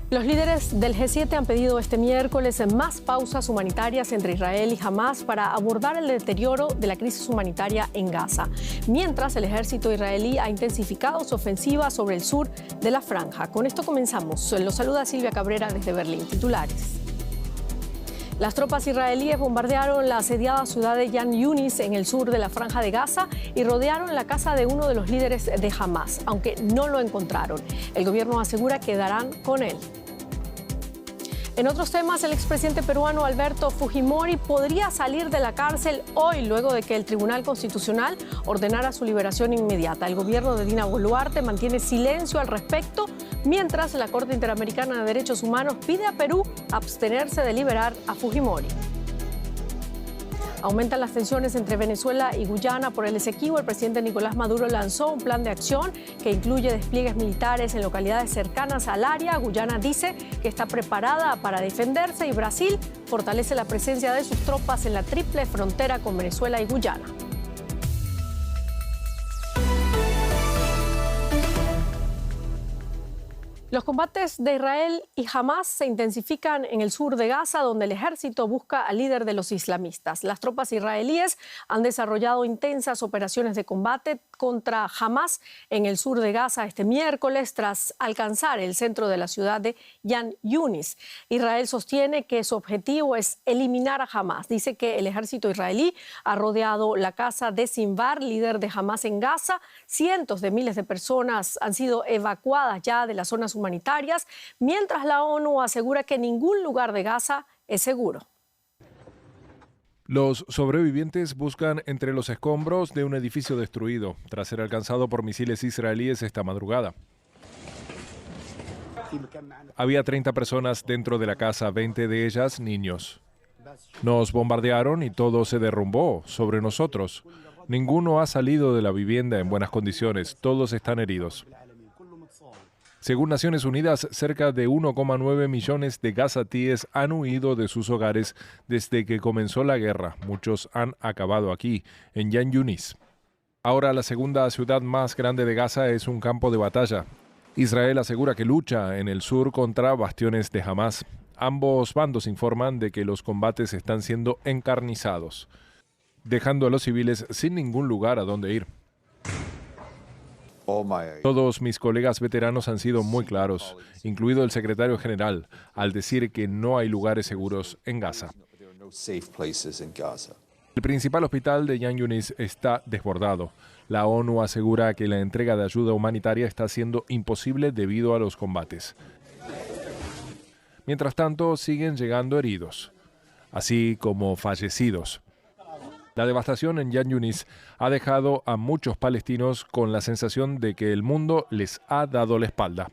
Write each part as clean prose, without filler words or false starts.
Los líderes del G7 han pedido este miércoles más pausas humanitarias entre Israel y Hamás para abordar el deterioro de la crisis humanitaria en Gaza, mientras el ejército israelí ha intensificado su ofensiva sobre el sur de la franja. Con esto comenzamos. Los saluda Silvia Cabrera desde Berlín. Titulares. Las tropas israelíes bombardearon la asediada ciudad de Khan Yunis en el sur de la franja de Gaza y rodearon la casa de uno de los líderes de Hamás, aunque no lo encontraron. El gobierno asegura que darán con él. En otros temas, el expresidente peruano Alberto Fujimori podría salir de la cárcel hoy luego de que el Tribunal Constitucional ordenara su liberación inmediata. El gobierno de Dina Boluarte mantiene silencio al respecto, mientras la Corte Interamericana de Derechos Humanos pide a Perú abstenerse de liberar a Fujimori. Aumentan las tensiones entre Venezuela y Guyana por el Esequibo. El presidente Nicolás Maduro lanzó un plan de acción que incluye despliegues militares en localidades cercanas al área. Guyana dice que está preparada para defenderse y Brasil fortalece la presencia de sus tropas en la triple frontera con Venezuela y Guyana. Los combates de Israel y Hamás se intensifican en el sur de Gaza, donde el ejército busca al líder de los islamistas. Las tropas israelíes han desarrollado intensas operaciones de combate contra Hamás en el sur de Gaza este miércoles, tras alcanzar el centro de la ciudad de Khan Yunis. Israel sostiene que su objetivo es eliminar a Hamás. Dice que el ejército israelí ha rodeado la casa de Sinvar, líder de Hamás en Gaza. Cientos de miles de personas han sido evacuadas ya de las zonas humanitarias, mientras la ONU asegura que ningún lugar de Gaza es seguro. Los sobrevivientes buscan entre los escombros de un edificio destruido, tras ser alcanzado por misiles israelíes esta madrugada. Había 30 personas dentro de la casa, 20 de ellas niños. Nos bombardearon y todo se derrumbó sobre nosotros. Ninguno ha salido de la vivienda en buenas condiciones, todos están heridos. Según Naciones Unidas, cerca de 1,9 millones de gazatíes han huido de sus hogares desde que comenzó la guerra. Muchos han acabado aquí, en Khan Yunis. Ahora la segunda ciudad más grande de Gaza es un campo de batalla. Israel asegura que lucha en el sur contra bastiones de Hamás. Ambos bandos informan de que los combates están siendo encarnizados, dejando a los civiles sin ningún lugar a donde ir. Todos mis colegas veteranos han sido muy claros, incluido el secretario general, al decir que no hay lugares seguros en Gaza. El principal hospital de Khan Yunis está desbordado. La ONU asegura que la entrega de ayuda humanitaria está siendo imposible debido a los combates. Mientras tanto, siguen llegando heridos, así como fallecidos. La devastación en Khan Yunis ha dejado a muchos palestinos con la sensación de que el mundo les ha dado la espalda.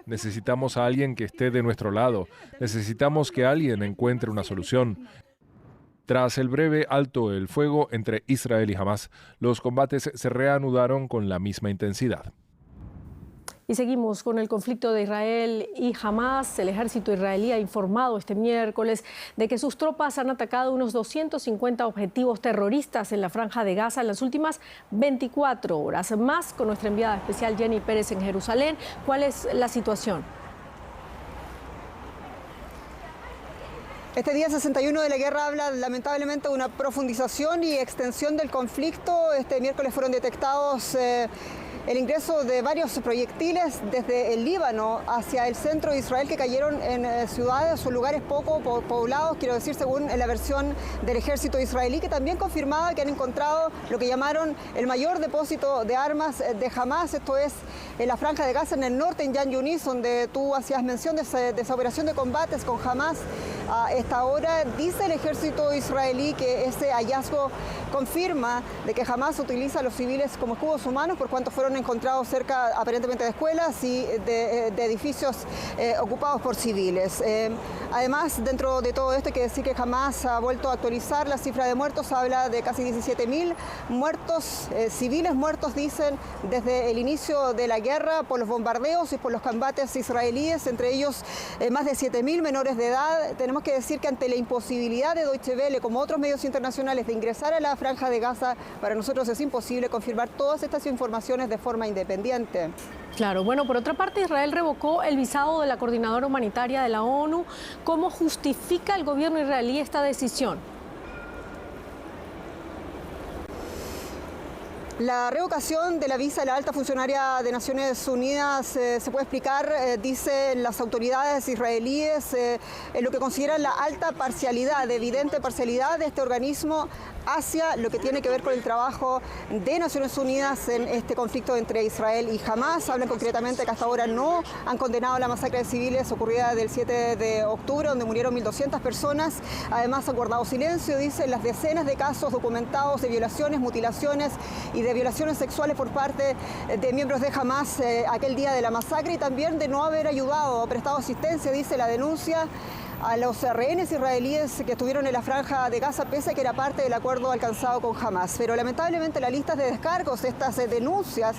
Necesitamos a alguien que esté de nuestro lado. Necesitamos que alguien encuentre una solución. Tras el breve alto el fuego entre Israel y Hamás, los combates se reanudaron con la misma intensidad. Y seguimos con el conflicto de Israel y Hamás. El ejército israelí ha informado este miércoles de que sus tropas han atacado unos 250 objetivos terroristas en la franja de Gaza en las últimas 24 horas. Más con nuestra enviada especial Jenny Pérez en Jerusalén. ¿Cuál es la situación? Este día 61 de la guerra habla lamentablemente de una profundización y extensión del conflicto. Este miércoles fueron detectados el ingreso de varios proyectiles desde el Líbano hacia el centro de Israel que cayeron en ciudades o lugares poco poblados, quiero decir, según la versión del ejército israelí, que también confirmaba que han encontrado lo que llamaron el mayor depósito de armas de Hamás. Esto es en la franja de Gaza, en el norte, en Khan Yunis, donde tú hacías mención de esa operación de combates con Hamás. A esta hora dice el ejército israelí que ese hallazgo confirma de que Hamás utiliza a los civiles como escudos humanos, por cuanto fueron encontrados cerca aparentemente de escuelas y de edificios ocupados por civiles. Además, dentro de todo esto hay que decir que Hamás ha vuelto a actualizar la cifra de muertos, habla de casi 17.000 muertos, civiles muertos, dicen, desde el inicio de la guerra por los bombardeos y por los combates israelíes, entre ellos más de 7.000 menores de edad. Tenemos tenemos que decir que ante la imposibilidad de Deutsche Welle, como otros medios internacionales, de ingresar a la Franja de Gaza, para nosotros es imposible confirmar todas estas informaciones de forma independiente. Claro, bueno, por otra parte, Israel revocó el visado de la coordinadora humanitaria de la ONU. ¿Cómo justifica el gobierno israelí esta decisión? La revocación de la visa de la alta funcionaria de Naciones Unidas se puede explicar, dicen las autoridades israelíes, en lo que consideran la alta parcialidad, evidente parcialidad de este organismo hacia lo que tiene que ver con el trabajo de Naciones Unidas en este conflicto entre Israel y Hamás. Hablan concretamente que hasta ahora no han condenado la masacre de civiles ocurrida del 7 de octubre, donde murieron 1.200 personas. Además, han guardado silencio, dicen, las decenas de casos documentados de violaciones, mutilaciones y de violaciones sexuales por parte de miembros de Hamás aquel día de la masacre, y también de no haber ayudado o prestado asistencia, dice la denuncia, a los rehenes israelíes que estuvieron en la Franja de Gaza, pese a que era parte del acuerdo alcanzado con Hamás. Pero lamentablemente la lista de descargos, estas denuncias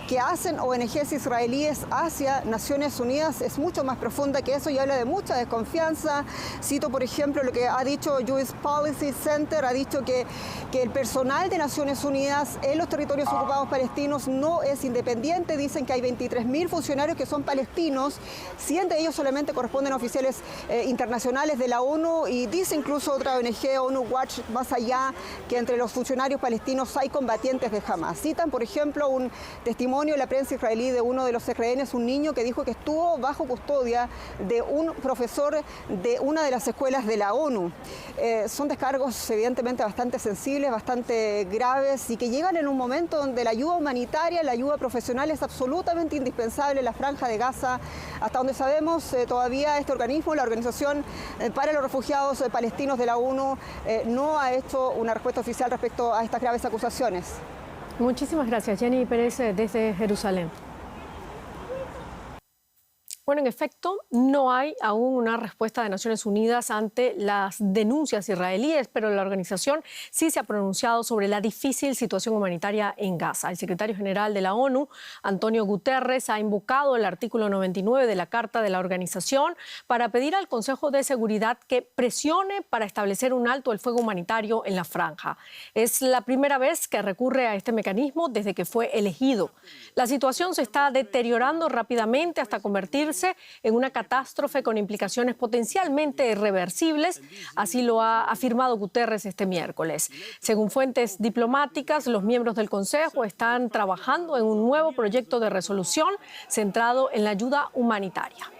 que hacen ONGs israelíes hacia Naciones Unidas es mucho más profunda que eso y habla de mucha desconfianza. Cito, por ejemplo, lo que ha dicho Jewish Policy Center, ha dicho que el personal de Naciones Unidas en los territorios ocupados palestinos no es independiente. Dicen que hay 23.000 funcionarios que son palestinos, 100 de ellos solamente corresponden a oficiales internacionales de la ONU, y dice incluso otra ONG, ONU Watch, más allá, que entre los funcionarios palestinos hay combatientes de Hamás. Citan, por ejemplo, un testimonio en la prensa israelí de uno de los rehenes, un niño que dijo que estuvo bajo custodia de un profesor de una de las escuelas de la ONU. Son descargos evidentemente bastante sensibles, bastante graves, y que llegan en un momento donde la ayuda humanitaria, la ayuda profesional es absolutamente indispensable en la Franja de Gaza. Hasta donde sabemos, todavía este organismo, la Organización para los Refugiados Palestinos de la ONU, no ha hecho una respuesta oficial respecto a estas graves acusaciones. Muchísimas gracias, Jenny Pérez, desde Jerusalén. Bueno, en efecto, no hay aún una respuesta de Naciones Unidas ante las denuncias israelíes, pero la organización sí se ha pronunciado sobre la difícil situación humanitaria en Gaza. El secretario general de la ONU, Antonio Guterres, ha invocado el artículo 99 de la Carta de la organización para pedir al Consejo de Seguridad que presione para establecer un alto el fuego humanitario en la franja. Es la primera vez que recurre a este mecanismo desde que fue elegido. La situación se está deteriorando rápidamente hasta convertirse en una catástrofe con implicaciones potencialmente irreversibles, así lo ha afirmado Guterres este miércoles. Según fuentes diplomáticas, los miembros del Consejo están trabajando en un nuevo proyecto de resolución centrado en la ayuda humanitaria.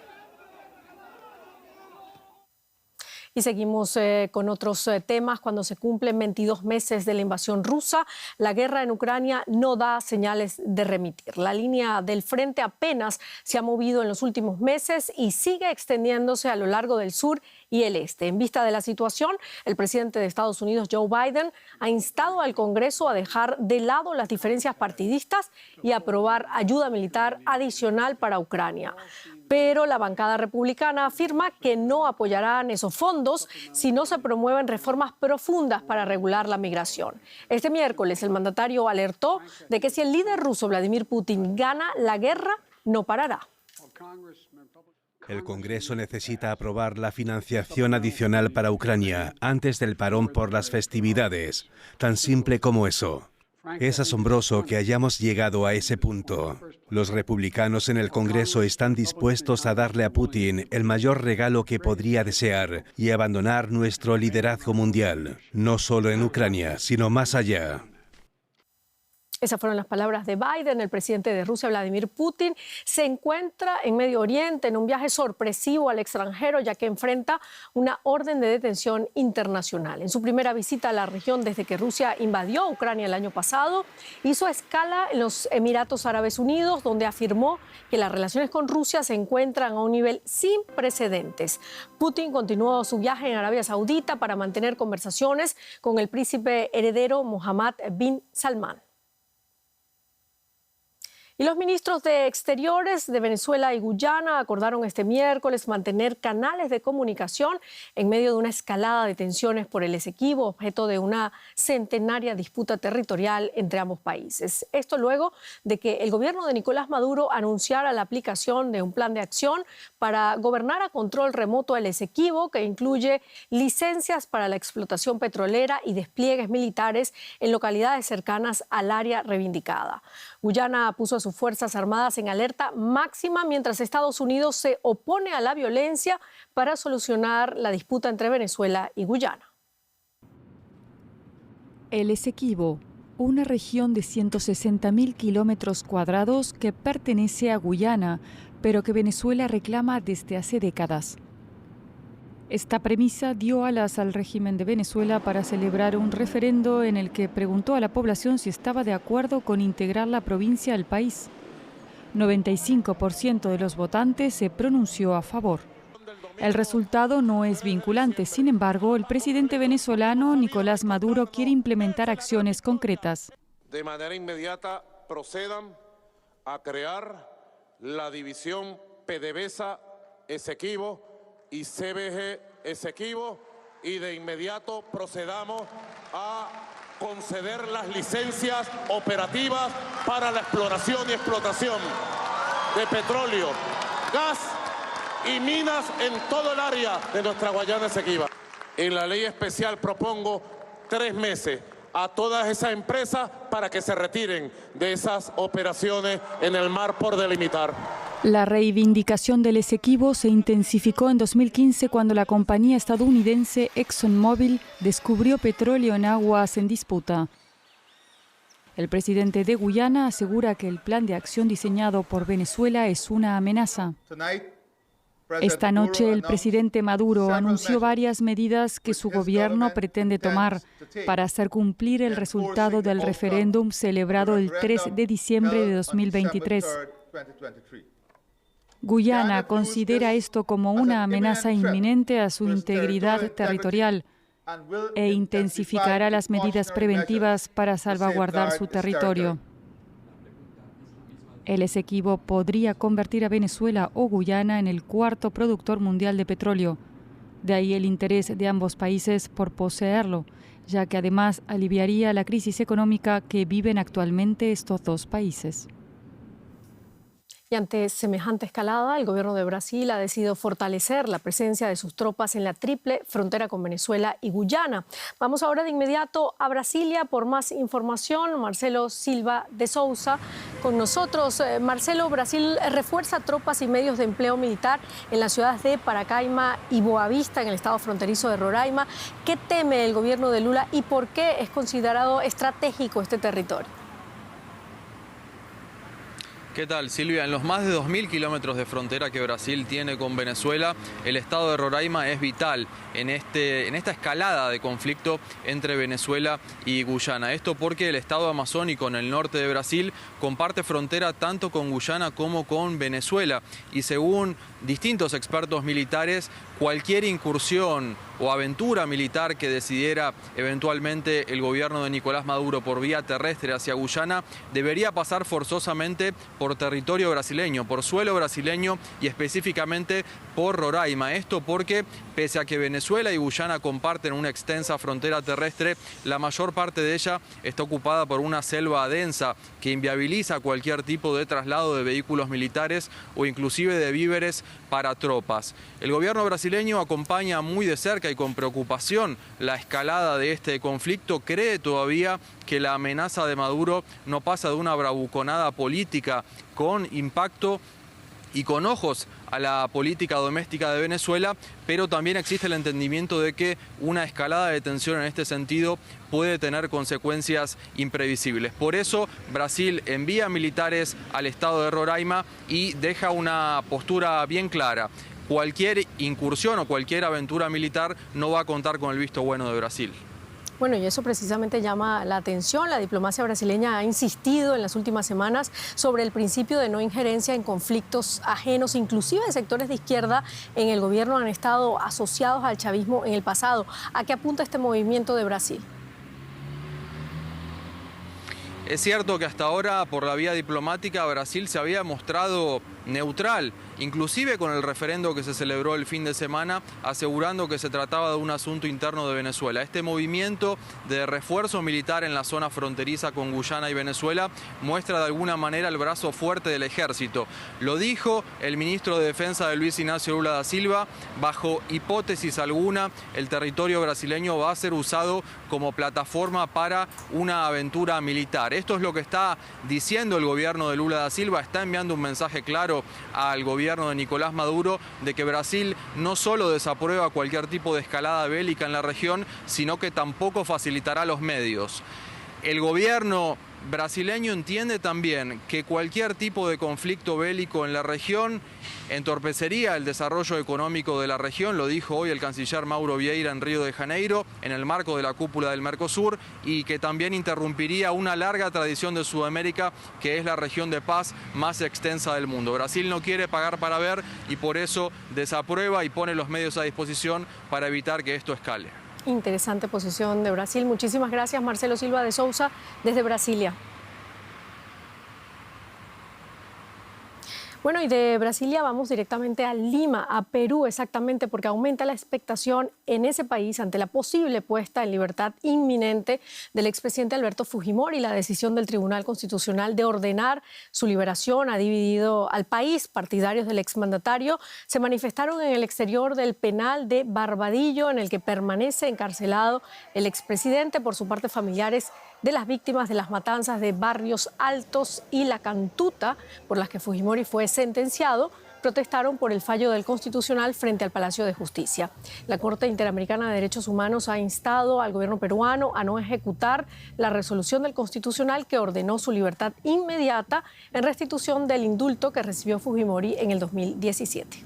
Y seguimos con otros temas. Cuando se cumplen 22 meses de la invasión rusa, la guerra en Ucrania no da señales de remitir. La línea del frente apenas se ha movido en los últimos meses y sigue extendiéndose a lo largo del sur y el este. En vista de la situación, el presidente de Estados Unidos, Joe Biden, ha instado al Congreso a dejar de lado las diferencias partidistas y aprobar ayuda militar adicional para Ucrania. Pero la bancada republicana afirma que no apoyarán esos fondos si no se promueven reformas profundas para regular la migración. Este miércoles el mandatario alertó de que si el líder ruso Vladimir Putin gana la guerra, no parará. El Congreso necesita aprobar la financiación adicional para Ucrania antes del parón por las festividades. Tan simple como eso. Es asombroso que hayamos llegado a ese punto. Los republicanos en el Congreso están dispuestos a darle a Putin el mayor regalo que podría desear y abandonar nuestro liderazgo mundial, no solo en Ucrania, sino más allá. Esas fueron las palabras de Biden. El presidente de Rusia, Vladimir Putin, se encuentra en Medio Oriente en un viaje sorpresivo al extranjero, ya que enfrenta una orden de detención internacional. En su primera visita a la región desde que Rusia invadió Ucrania el año pasado, hizo escala en los Emiratos Árabes Unidos, donde afirmó que las relaciones con Rusia se encuentran a un nivel sin precedentes. Putin continuó su viaje en Arabia Saudita para mantener conversaciones con el príncipe heredero Mohammed bin Salman. Y los ministros de Exteriores de Venezuela y Guyana acordaron este miércoles mantener canales de comunicación en medio de una escalada de tensiones por el Esequibo, objeto de una centenaria disputa territorial entre ambos países. Esto luego de que el gobierno de Nicolás Maduro anunciara la aplicación de un plan de acción para gobernar a control remoto el Esequibo, que incluye licencias para la explotación petrolera y despliegues militares en localidades cercanas al área reivindicada. Guyana puso a sus Fuerzas Armadas en alerta máxima mientras Estados Unidos se opone a la violencia para solucionar la disputa entre Venezuela y Guyana. El Esequibo, una región de 160.000 kilómetros cuadrados que pertenece a Guyana, pero que Venezuela reclama desde hace décadas. Esta premisa dio alas al régimen de Venezuela para celebrar un referendo en el que preguntó a la población si estaba de acuerdo con integrar la provincia al país. 95% de los votantes se pronunció a favor. El resultado no es vinculante, sin embargo, el presidente venezolano Nicolás Maduro quiere implementar acciones concretas. De manera inmediata procedan a crear la división PDVSA Esequibo y CBG Esequibo y de inmediato procedamos a conceder las licencias operativas para la exploración y explotación de petróleo, gas y minas en todo el área de nuestra Guayana Esequiba. En la ley especial propongo 3 meses a todas esas empresas para que se retiren de esas operaciones en el mar por delimitar. La reivindicación del Esequibo se intensificó en 2015 cuando la compañía estadounidense ExxonMobil descubrió petróleo en aguas en disputa. El presidente de Guyana asegura que el plan de acción diseñado por Venezuela es una amenaza. Esta noche el presidente Maduro anunció varias medidas que su gobierno pretende tomar para hacer cumplir el resultado del referéndum celebrado el 3 de diciembre de 2023. Guyana considera esto como una amenaza inminente a su integridad territorial e intensificará las medidas preventivas para salvaguardar su territorio. El Esequibo podría convertir a Venezuela o Guyana en el 4º productor mundial de petróleo. De ahí el interés de ambos países por poseerlo, ya que además aliviaría la crisis económica que viven actualmente estos dos países. Y ante semejante escalada, el gobierno de Brasil ha decidido fortalecer la presencia de sus tropas en la triple frontera con Venezuela y Guyana. Vamos ahora de inmediato a Brasilia por más información. Marcelo Silva de Souza con nosotros. Marcelo, Brasil refuerza tropas y medios de empleo militar en las ciudades de Paracaima y Boavista, en el estado fronterizo de Roraima. ¿Qué teme el gobierno de Lula y por qué es considerado estratégico este territorio? ¿Qué tal, Silvia? En los más de 2.000 kilómetros de frontera que Brasil tiene con Venezuela, el estado de Roraima es vital en esta escalada de conflicto entre Venezuela y Guyana. Esto porque el estado amazónico en el norte de Brasil comparte frontera tanto con Guyana como con Venezuela. Y según distintos expertos militares, cualquier incursión o aventura militar que decidiera eventualmente el gobierno de Nicolás Maduro por vía terrestre hacia Guyana debería pasar forzosamente por territorio brasileño, por suelo brasileño y específicamente por Roraima. Esto porque, pese a que Venezuela y Guyana comparten una extensa frontera terrestre, la mayor parte de ella está ocupada por una selva densa que inviabiliza cualquier tipo de traslado de vehículos militares o inclusive de víveres para tropas. El gobierno brasileño acompaña muy de cerca y con preocupación la escalada de este conflicto. Cree todavía que la amenaza de Maduro no pasa de una bravuconada política con impacto y con ojos a la política doméstica de Venezuela, pero también existe el entendimiento de que una escalada de tensión en este sentido puede tener consecuencias imprevisibles. Por eso Brasil envía militares al estado de Roraima y deja una postura bien clara. Cualquier incursión o cualquier aventura militar no va a contar con el visto bueno de Brasil. Bueno, y eso precisamente llama la atención. La diplomacia brasileña ha insistido en las últimas semanas sobre el principio de no injerencia en conflictos ajenos, inclusive de sectores de izquierda en el gobierno han estado asociados al chavismo en el pasado. ¿A qué apunta este movimiento de Brasil? Es cierto que hasta ahora, por la vía diplomática, Brasil se había mostrado neutral, inclusive con el referendo que se celebró el fin de semana, asegurando que se trataba de un asunto interno de Venezuela. Este movimiento de refuerzo militar en la zona fronteriza con Guyana y Venezuela muestra de alguna manera el brazo fuerte del ejército. Lo dijo el ministro de Defensa de Luis Ignacio Lula da Silva: bajo hipótesis alguna, el territorio brasileño va a ser usado como plataforma para una aventura militar. Esto es lo que está diciendo el gobierno de Lula da Silva. Está enviando un mensaje claro al gobierno de Nicolás Maduro de que Brasil no solo desaprueba cualquier tipo de escalada bélica en la región, sino que tampoco facilitará los medios. El gobierno brasileño entiende también que cualquier tipo de conflicto bélico en la región entorpecería el desarrollo económico de la región, lo dijo hoy el canciller Mauro Vieira en Río de Janeiro, en el marco de la cúpula del Mercosur, y que también interrumpiría una larga tradición de Sudamérica, que es la región de paz más extensa del mundo. Brasil no quiere pagar para ver y por eso desaprueba y pone los medios a disposición para evitar que esto escale. Interesante posición de Brasil. Muchísimas gracias, Marcelo Silva de Sousa, desde Brasilia. Bueno, y de Brasilia vamos directamente a Lima, a Perú exactamente, porque aumenta la expectación en ese país ante la posible puesta en libertad inminente del expresidente Alberto Fujimori. La decisión del Tribunal Constitucional de ordenar su liberación ha dividido al país. Partidarios del exmandatario se manifestaron en el exterior del penal de Barbadillo, en el que permanece encarcelado el expresidente. Por su parte, familiares de las víctimas de las matanzas de Barrios Altos y La Cantuta, por las que Fujimori fue sentenciado, protestaron por el fallo del Constitucional frente al Palacio de Justicia. La Corte Interamericana de Derechos Humanos ha instado al gobierno peruano a no ejecutar la resolución del Constitucional que ordenó su libertad inmediata en restitución del indulto que recibió Fujimori en el 2017.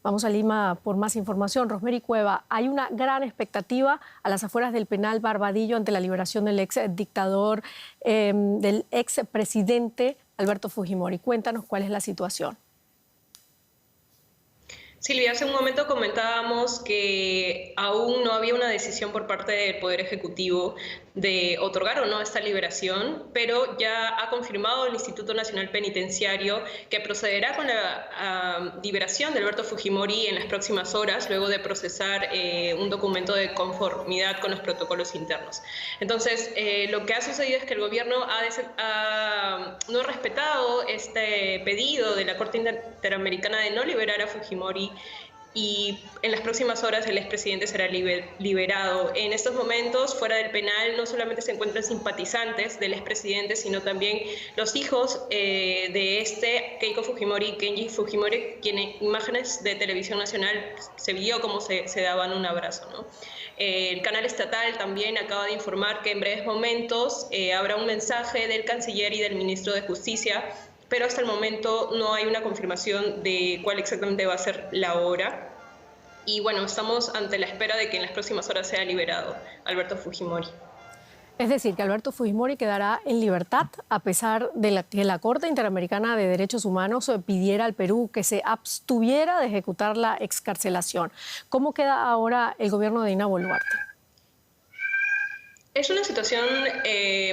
Vamos a Lima por más información. Rosemary Cueva, hay una gran expectativa a las afueras del penal Barbadillo ante la liberación del ex dictador, del ex presidente Alberto Fujimori. Cuéntanos cuál es la situación. Silvia, hace un momento comentábamos que aún no había una decisión por parte del Poder Ejecutivo de otorgar o no esta liberación, pero ya ha confirmado el Instituto Nacional Penitenciario que procederá con la liberación de Alberto Fujimori en las próximas horas, luego de procesar un documento de conformidad con los protocolos internos. Entonces, lo que ha sucedido es que el gobierno no ha respetado este pedido de la Corte Interamericana de no liberar a Fujimori, y en las próximas horas el expresidente será liberado. En estos momentos, fuera del penal, no solamente se encuentran simpatizantes del expresidente, sino también los hijos de Keiko Fujimori y Kenji Fujimori, quienes imágenes de televisión nacional se vio cómo se daban un abrazo, ¿no? El canal estatal también acaba de informar que en breves momentos habrá un mensaje del canciller y del ministro de Justicia, pero hasta el momento no hay una confirmación de cuál exactamente va a ser la hora. Y bueno, estamos ante la espera de que en las próximas horas sea liberado Alberto Fujimori. Es decir, que Alberto Fujimori quedará en libertad a pesar de que la Corte Interamericana de Derechos Humanos pidiera al Perú que se abstuviera de ejecutar la excarcelación. ¿Cómo queda ahora el gobierno de Dina Boluarte? Es una situación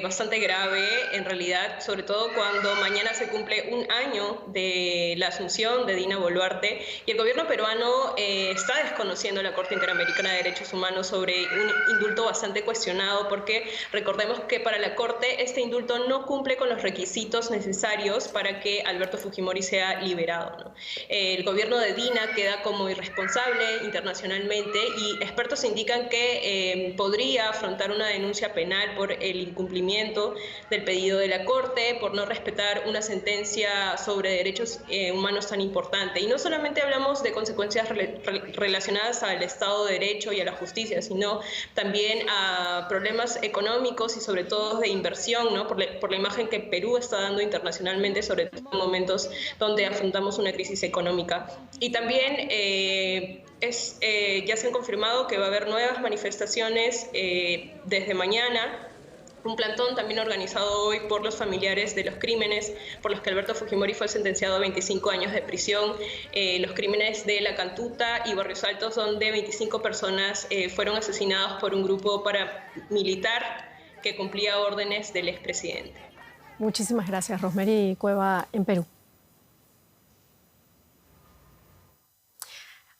bastante grave, en realidad, sobre todo cuando mañana se cumple un año de la asunción de Dina Boluarte y el gobierno peruano está desconociendo la Corte Interamericana de Derechos Humanos sobre un indulto bastante cuestionado, porque recordemos que para la Corte este indulto no cumple con los requisitos necesarios para que Alberto Fujimori sea liberado, ¿no? El gobierno de Dina queda como irresponsable internacionalmente y expertos indican que podría afrontar una denuncia penal por el incumplimiento del pedido de la Corte, por no respetar una sentencia sobre derechos humanos tan importante. Y no solamente hablamos de consecuencias relacionadas al Estado de Derecho y a la justicia, sino también a problemas económicos y sobre todo de inversión, ¿no? por la imagen que Perú está dando internacionalmente, sobre todo en momentos donde afrontamos una crisis económica. Y también ya se han confirmado que va a haber nuevas manifestaciones desde mañana, un plantón también organizado hoy por los familiares de los crímenes por los que Alberto Fujimori fue sentenciado a 25 años de prisión, los crímenes de La Cantuta y Barrios Altos, donde 25 personas fueron asesinadas por un grupo paramilitar que cumplía órdenes del expresidente. Muchísimas gracias, Rosemary Cueva en Perú.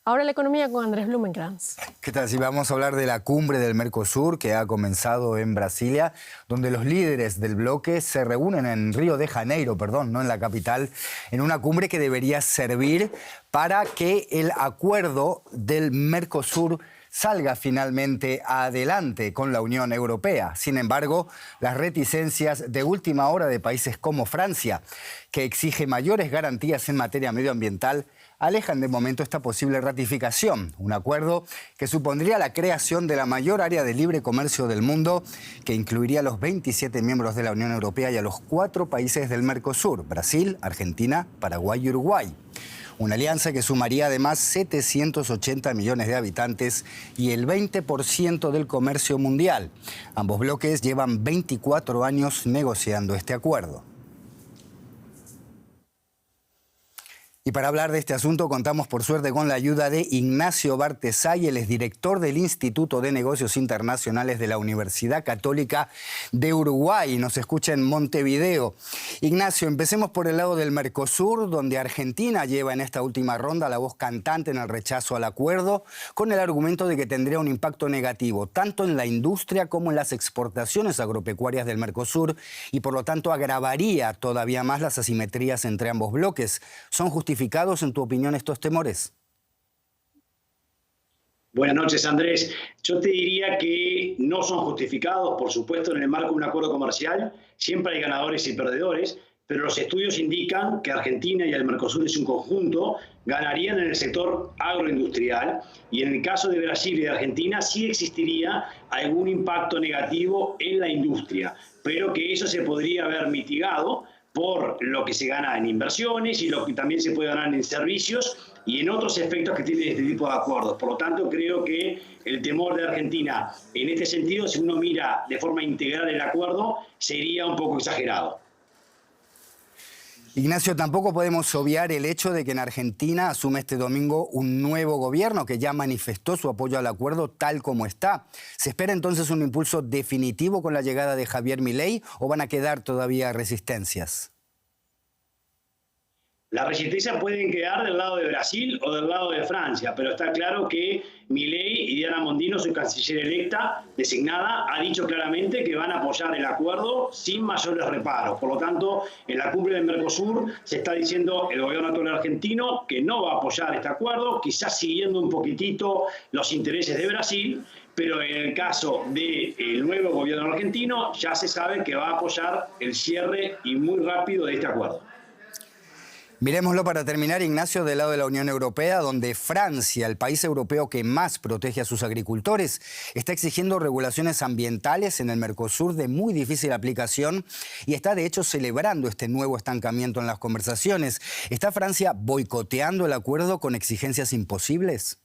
Ahora la economía con Andrés Blumenkrantz. ¿Qué tal? Si vamos a hablar de la cumbre del Mercosur que ha comenzado en Brasilia, donde los líderes del bloque se reúnen en Río de Janeiro, no en la capital, en una cumbre que debería servir para que el acuerdo del Mercosur salga finalmente adelante con la Unión Europea. Sin embargo, las reticencias de última hora de países como Francia, que exige mayores garantías en materia medioambiental, alejan de momento esta posible ratificación, un acuerdo que supondría la creación de la mayor área de libre comercio del mundo, que incluiría a los 27 miembros de la Unión Europea y a los 4 países del Mercosur, Brasil, Argentina, Paraguay y Uruguay. Una alianza que sumaría además 780 millones de habitantes y el 20% del comercio mundial. Ambos bloques llevan 24 años negociando este acuerdo. Y para hablar de este asunto contamos por suerte con la ayuda de Ignacio Bartesay, él es director del Instituto de Negocios Internacionales de la Universidad Católica de Uruguay. Nos escucha en Montevideo. Ignacio, empecemos por el lado del Mercosur, donde Argentina lleva en esta última ronda la voz cantante en el rechazo al acuerdo, con el argumento de que tendría un impacto negativo tanto en la industria como en las exportaciones agropecuarias del Mercosur y por lo tanto agravaría todavía más las asimetrías entre ambos bloques. ¿Son justificados, en tu opinión, estos temores? Buenas noches, Andrés. Yo te diría que no son justificados, por supuesto, en el marco de un acuerdo comercial. Siempre hay ganadores y perdedores, pero los estudios indican que Argentina y el Mercosur en su conjunto ganarían en el sector agroindustrial y en el caso de Brasil y de Argentina sí existiría algún impacto negativo en la industria, pero que eso se podría haber mitigado por lo que se gana en inversiones y lo que también se puede ganar en servicios y en otros efectos que tiene este tipo de acuerdos. Por lo tanto, creo que el temor de Argentina en este sentido, si uno mira de forma integral el acuerdo, sería un poco exagerado. Ignacio, tampoco podemos obviar el hecho de que en Argentina asume este domingo un nuevo gobierno que ya manifestó su apoyo al acuerdo tal como está. ¿Se espera entonces un impulso definitivo con la llegada de Javier Milei o van a quedar todavía resistencias? Las resistencias pueden quedar del lado de Brasil o del lado de Francia, pero está claro que Milei y Diana Mondino, su canciller electa designada, ha dicho claramente que van a apoyar el acuerdo sin mayores reparos. Por lo tanto, en la cumbre del Mercosur se está diciendo el gobierno actual argentino que no va a apoyar este acuerdo, quizás siguiendo un poquitito los intereses de Brasil, pero en el caso del nuevo gobierno argentino ya se sabe que va a apoyar el cierre y muy rápido de este acuerdo. Miremoslo para terminar, Ignacio, del lado de la Unión Europea, donde Francia, el país europeo que más protege a sus agricultores, está exigiendo regulaciones ambientales en el Mercosur de muy difícil aplicación y está de hecho celebrando este nuevo estancamiento en las conversaciones. ¿Está Francia boicoteando el acuerdo con exigencias imposibles?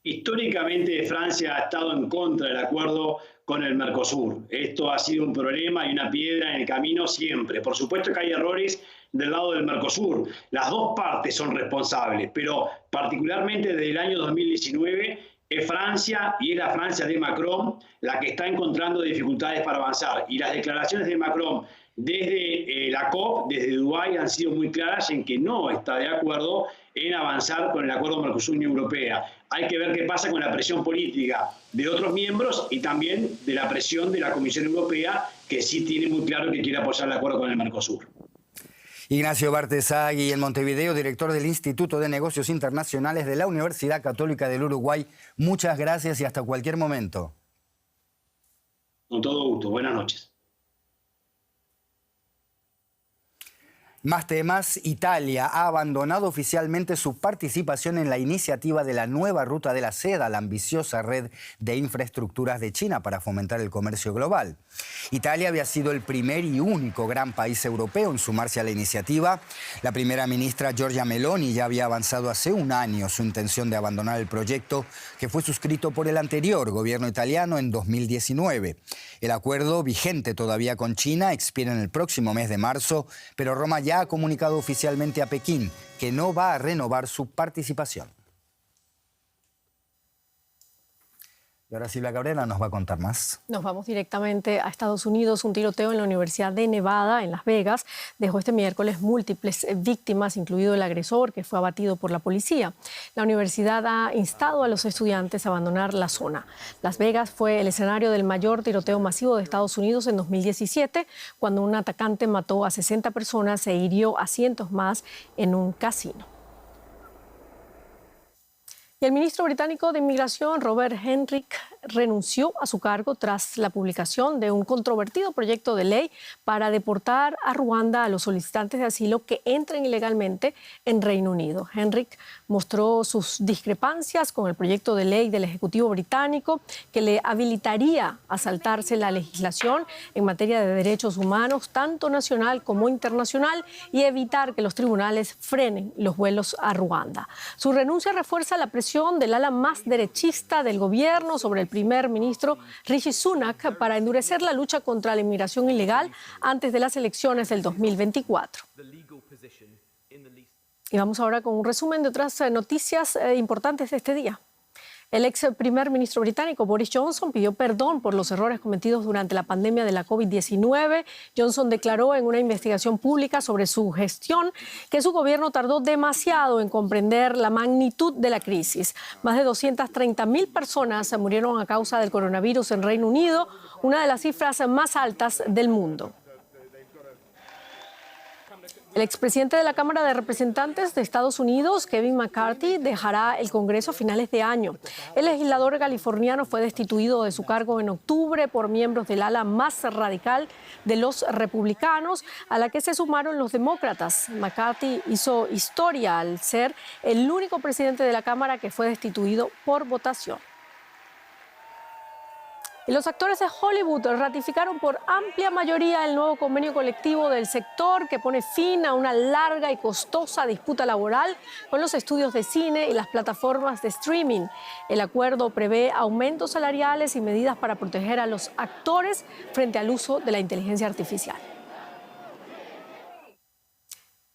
Históricamente Francia ha estado en contra del acuerdo con el Mercosur. Esto ha sido un problema y una piedra en el camino siempre. Por supuesto que hay errores del lado del Mercosur. Las dos partes son responsables, pero particularmente desde el año 2019 es Francia y es la Francia de Macron la que está encontrando dificultades para avanzar. Y las declaraciones de Macron desde la COP, desde Dubái, han sido muy claras en que no está de acuerdo en avanzar con el acuerdo Mercosur-Unión Europea. Hay que ver qué pasa con la presión política de otros miembros y también de la presión de la Comisión Europea, que sí tiene muy claro que quiere apoyar el acuerdo con el Mercosur. Ignacio Bartesay, en Montevideo, director del Instituto de Negocios Internacionales de la Universidad Católica del Uruguay. Muchas gracias y hasta cualquier momento. Con todo gusto. Buenas noches. Más temas. Italia ha abandonado oficialmente su participación en la iniciativa de la nueva ruta de la seda, la ambiciosa red de infraestructuras de China para fomentar el comercio global. Italia había sido el primer y único gran país europeo en sumarse a la iniciativa. La primera ministra Giorgia Meloni ya había avanzado hace un año su intención de abandonar el proyecto que fue suscrito por el anterior gobierno italiano en 2019. El acuerdo, vigente todavía con China, expira en el próximo mes de marzo, pero Roma ya ha comunicado oficialmente a Pekín que no va a renovar su participación. Y ahora Silvia Cabrera nos va a contar más. Nos vamos directamente a Estados Unidos. Un tiroteo en la Universidad de Nevada, en Las Vegas, dejó este miércoles múltiples víctimas, incluido el agresor, que fue abatido por la policía. La universidad ha instado a los estudiantes a abandonar la zona. Las Vegas fue el escenario del mayor tiroteo masivo de Estados Unidos en 2017, cuando un atacante mató a 60 personas e hirió a cientos más en un casino. Y el ministro británico de Inmigración, Robert Henrick, renunció a su cargo tras la publicación de un controvertido proyecto de ley para deportar a Ruanda a los solicitantes de asilo que entren ilegalmente en Reino Unido. Henrick mostró sus discrepancias con el proyecto de ley del Ejecutivo británico que le habilitaría a saltarse la legislación en materia de derechos humanos, tanto nacional como internacional, y evitar que los tribunales frenen los vuelos a Ruanda. Su renuncia refuerza la presión del ala más derechista del gobierno sobre el primer ministro Rishi Sunak para endurecer la lucha contra la inmigración ilegal antes de las elecciones del 2024. Y vamos ahora con un resumen de otras noticias importantes de este día. El ex primer ministro británico Boris Johnson pidió perdón por los errores cometidos durante la pandemia de la COVID-19. Johnson declaró en una investigación pública sobre su gestión que su gobierno tardó demasiado en comprender la magnitud de la crisis. Más de 230.000 personas murieron a causa del coronavirus en Reino Unido, una de las cifras más altas del mundo. El expresidente de la Cámara de Representantes de Estados Unidos, Kevin McCarthy, dejará el Congreso a finales de año. El legislador californiano fue destituido de su cargo en octubre por miembros del ala más radical de los republicanos, a la que se sumaron los demócratas. McCarthy hizo historia al ser el único presidente de la Cámara que fue destituido por votación. Y los actores de Hollywood ratificaron por amplia mayoría el nuevo convenio colectivo del sector que pone fin a una larga y costosa disputa laboral con los estudios de cine y las plataformas de streaming. El acuerdo prevé aumentos salariales y medidas para proteger a los actores frente al uso de la inteligencia artificial.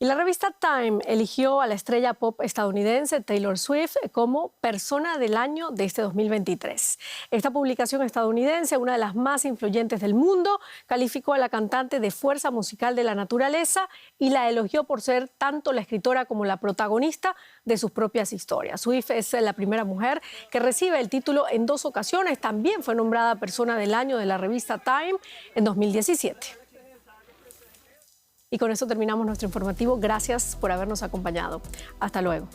Y la revista Time eligió a la estrella pop estadounidense Taylor Swift como Persona del Año de este 2023. Esta publicación estadounidense, una de las más influyentes del mundo, calificó a la cantante de fuerza musical de la naturaleza y la elogió por ser tanto la escritora como la protagonista de sus propias historias. Swift es la primera mujer que recibe el título en 2 ocasiones. También fue nombrada Persona del Año de la revista Time en 2017. Y con eso terminamos nuestro informativo. Gracias por habernos acompañado. Hasta luego.